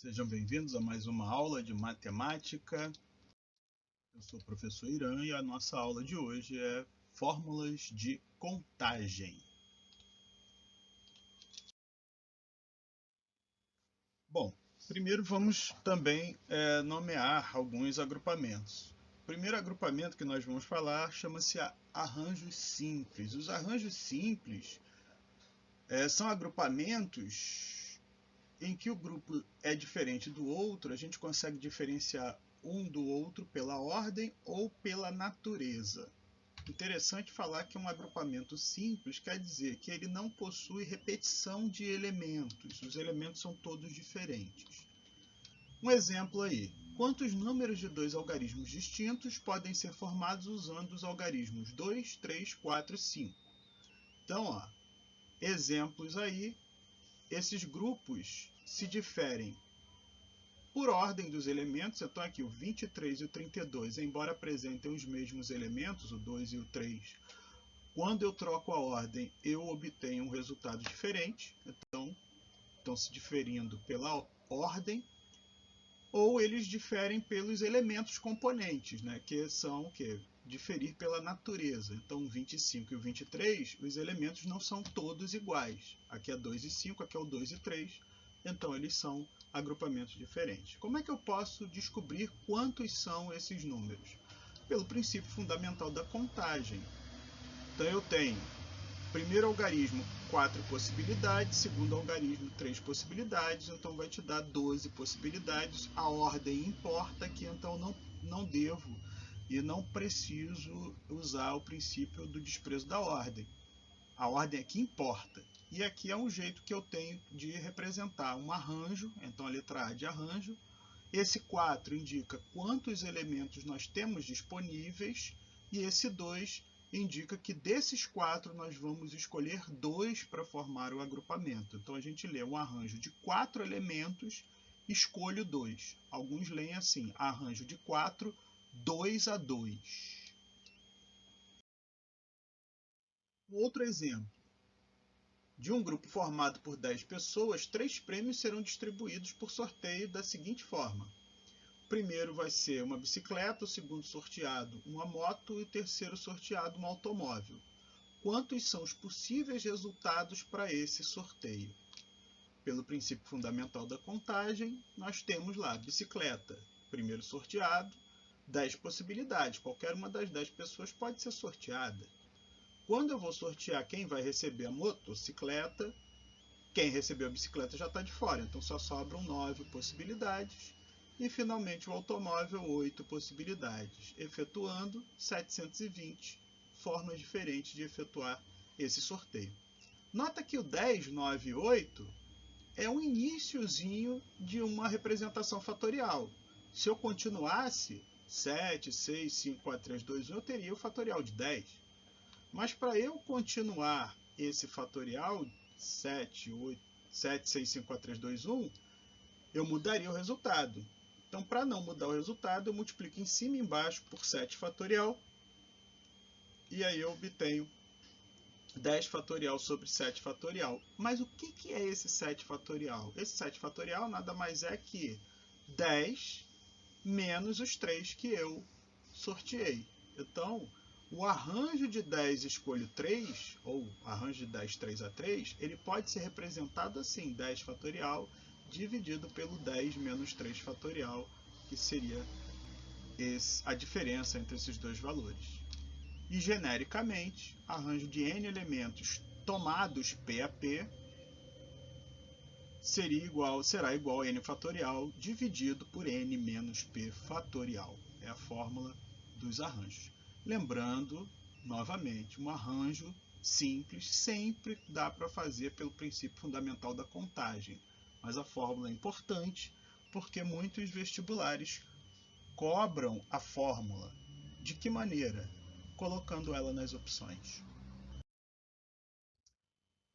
Sejam bem-vindos a mais uma aula de matemática. Eu sou o professor Irã e a nossa aula de hoje é fórmulas de contagem. Bom, primeiro vamos também nomear alguns agrupamentos. O primeiro agrupamento que nós vamos falar chama-se arranjos simples. Os arranjos simples são agrupamentos em que o grupo é diferente do outro, a gente consegue diferenciar um do outro pela ordem ou pela natureza. Interessante falar que um agrupamento simples quer dizer que ele não possui repetição de elementos, os elementos são todos diferentes. Um exemplo aí, quantos números de dois algarismos distintos podem ser formados usando os algarismos 2, 3, 4 e 5? Então, exemplos aí, esses grupos se diferem por ordem dos elementos. Então aqui o 23 e o 32, embora apresentem os mesmos elementos, o 2 e o 3, quando eu troco a ordem eu obtenho um resultado diferente. Então estão se diferindo pela ordem, ou eles diferem pelos elementos componentes, né, que são o quê? Diferir pela natureza. Então o 25 e o 23, os elementos não são todos iguais. Aqui é 2 e 5, aqui é o 2 e 3. Então eles são agrupamentos diferentes. Como é que eu posso descobrir quantos são esses números? Pelo princípio fundamental da contagem. Então eu tenho primeiro algarismo 4 possibilidades, segundo algarismo 3 possibilidades, então vai te dar 12 possibilidades. A ordem importa aqui, então não devo e não preciso usar o princípio do desprezo da ordem. A ordem aqui importa. E aqui é um jeito que eu tenho de representar um arranjo, então a letra A de arranjo. Esse 4 indica quantos elementos nós temos disponíveis, e esse 2 indica que desses 4 nós vamos escolher 2 para formar o agrupamento. Então a gente lê um arranjo de 4 elementos, escolho 2. Alguns leem assim, arranjo de 4, 2 a 2. Outro exemplo. De um grupo formado por 10 pessoas, 3 prêmios serão distribuídos por sorteio da seguinte forma. O primeiro vai ser uma bicicleta, o segundo sorteado uma moto e o terceiro sorteado um automóvel. Quantos são os possíveis resultados para esse sorteio? Pelo princípio fundamental da contagem, nós temos lá bicicleta, primeiro sorteado, 10 possibilidades. Qualquer uma das 10 pessoas pode ser sorteada. Quando eu vou sortear quem vai receber a motocicleta, quem recebeu a bicicleta já está de fora, então só sobram 9 possibilidades. E finalmente o automóvel, 8 possibilidades, efetuando 720 formas diferentes de efetuar esse sorteio. Nota que o 10, 9 e 8 é um iniciozinho de uma representação fatorial. Se eu continuasse 7, 6, 5, 4, 3, 2, 1, eu teria o fatorial de 10. Mas para eu continuar esse fatorial 7, 8, 7, 6, 5, 4, 3, 2, 1, eu mudaria o resultado. Então, para não mudar o resultado, eu multiplico em cima e embaixo por 7 fatorial, e aí eu obtenho 10 fatorial sobre 7 fatorial. Mas o que é esse 7 fatorial? Esse 7 fatorial nada mais é que 10 menos os 3 que eu sorteei. Então, o arranjo de 10 escolho 3, ou arranjo de 10 3 a 3, ele pode ser representado assim, 10 fatorial dividido pelo 10 menos 3 fatorial, que seria a diferença entre esses dois valores. E genericamente, arranjo de n elementos tomados P a P será igual a n fatorial dividido por n menos p fatorial. É a fórmula dos arranjos. Lembrando, novamente, um arranjo simples sempre dá para fazer pelo princípio fundamental da contagem. Mas a fórmula é importante porque muitos vestibulares cobram a fórmula. De que maneira? Colocando ela nas opções.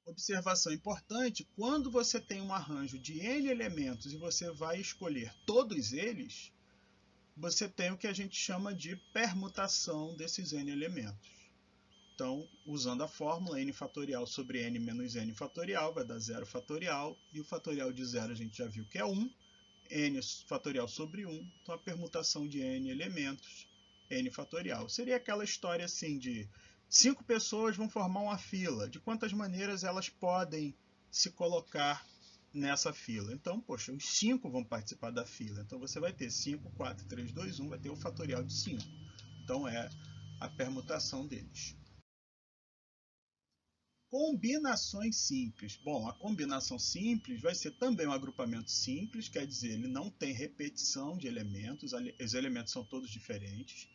Observação importante, quando você tem um arranjo de n elementos e você vai escolher todos eles, você tem o que a gente chama de permutação desses n elementos. Então, usando a fórmula n fatorial sobre n menos n fatorial vai dar 0 fatorial, e o fatorial de 0 a gente já viu que é 1, n fatorial sobre 1, então a permutação de n elementos, n fatorial. Seria aquela história assim de 5 pessoas vão formar uma fila, de quantas maneiras elas podem se colocar nessa fila. Então, poxa, os 5 vão participar da fila. Então você vai ter 5, 4, 3, 2, 1, vai ter o fatorial de 5. Então é a permutação deles. Combinações simples. Bom, a combinação simples vai ser também um agrupamento simples, quer dizer, ele não tem repetição de elementos, os elementos são todos diferentes.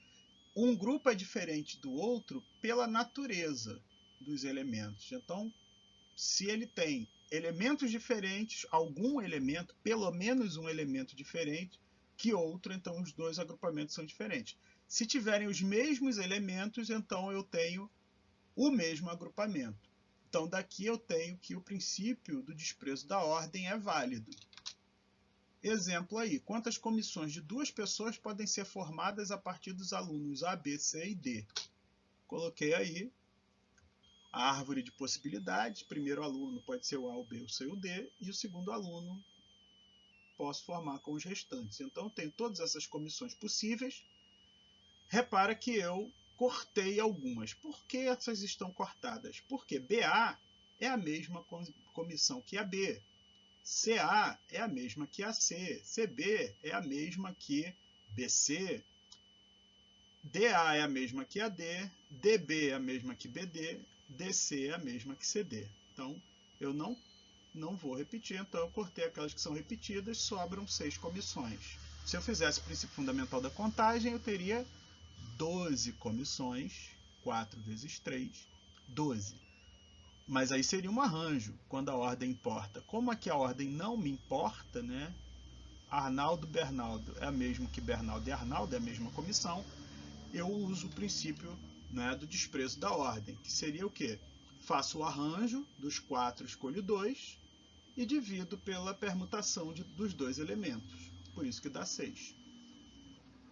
Um grupo é diferente do outro pela natureza dos elementos. Então, se ele tem elementos diferentes, algum elemento, pelo menos um elemento diferente que outro, então os dois agrupamentos são diferentes. Se tiverem os mesmos elementos, então eu tenho o mesmo agrupamento. Então, daqui eu tenho que o princípio do desprezo da ordem é válido. Exemplo aí, quantas comissões de 2 pessoas podem ser formadas a partir dos alunos A, B, C e D? Coloquei aí a árvore de possibilidades. Primeiro aluno pode ser o A, o B, o C e o D, e o segundo aluno posso formar com os restantes. Então, eu tenho todas essas comissões possíveis. Repara que eu cortei algumas. Por que essas estão cortadas? Porque BA é a mesma comissão que a B. CA é a mesma que a C. CB é a mesma que BC. DA é a mesma que a D. DB é a mesma que BD. DC é a mesma que CD. Então, eu não vou repetir. Então, eu cortei aquelas que são repetidas, sobram 6 comissões. Se eu fizesse o princípio fundamental da contagem, eu teria 12 comissões, 4 vezes 3, 12. Mas aí seria um arranjo, quando a ordem importa. Como aqui a ordem não me importa, né? Arnaldo, Bernaldo é a mesma que Bernaldo e Arnaldo, é a mesma comissão. Eu uso o princípio, né, do desprezo da ordem, que seria o quê? Faço o arranjo dos 4, escolho 2 e divido pela permutação dos 2 elementos. Por isso que dá 6.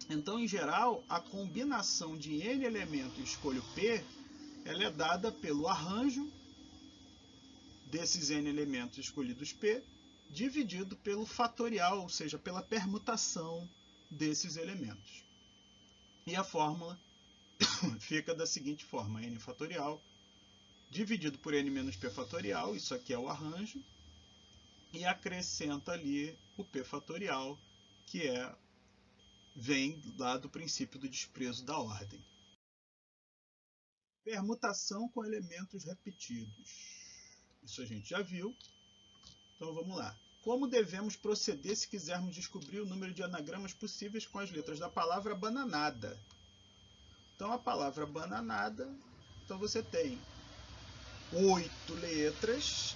Então, em geral, a combinação de n elementos e escolho P, ela é dada pelo arranjo desses n elementos escolhidos P, dividido pelo fatorial, ou seja, pela permutação desses elementos. E a fórmula fica da seguinte forma: n fatorial dividido por n menos p fatorial, isso aqui é o arranjo, e acrescenta ali o p fatorial, que vem lá do princípio do desprezo da ordem. Permutação com elementos repetidos. Isso a gente já viu. Então vamos lá. Como devemos proceder se quisermos descobrir o número de anagramas possíveis com as letras da palavra bananada? Então a palavra bananada, então você tem 8 letras.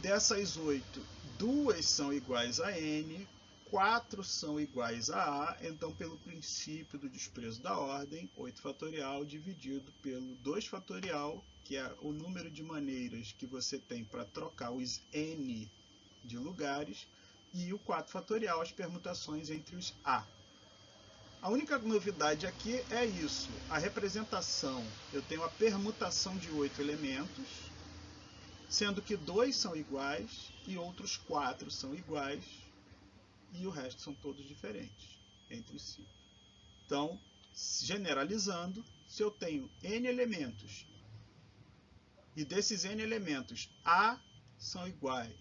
Dessas 8, 2 são iguais a n, 4 são iguais a A, então pelo princípio do desprezo da ordem, 8 fatorial dividido pelo 2 fatorial, que é o número de maneiras que você tem para trocar os n de lugares, e o 4 fatorial, as permutações entre os A. A única novidade aqui é isso, a representação, eu tenho a permutação de 8 elementos, sendo que 2 são iguais e outros 4 são iguais e o resto são todos diferentes entre si. Então, generalizando, se eu tenho n elementos e desses n elementos A são iguais,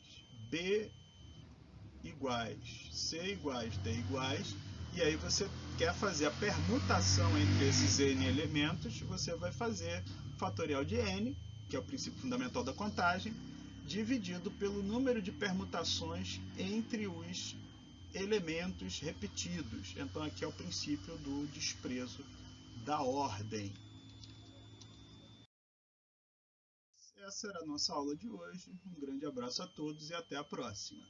B iguais, C iguais, D iguais, e aí você quer fazer a permutação entre esses n elementos, você vai fazer fatorial de n, que é o princípio fundamental da contagem, dividido pelo número de permutações entre os elementos repetidos. Então aqui é o princípio do desprezo da ordem. Essa era a nossa aula de hoje. Um grande abraço a todos e até a próxima.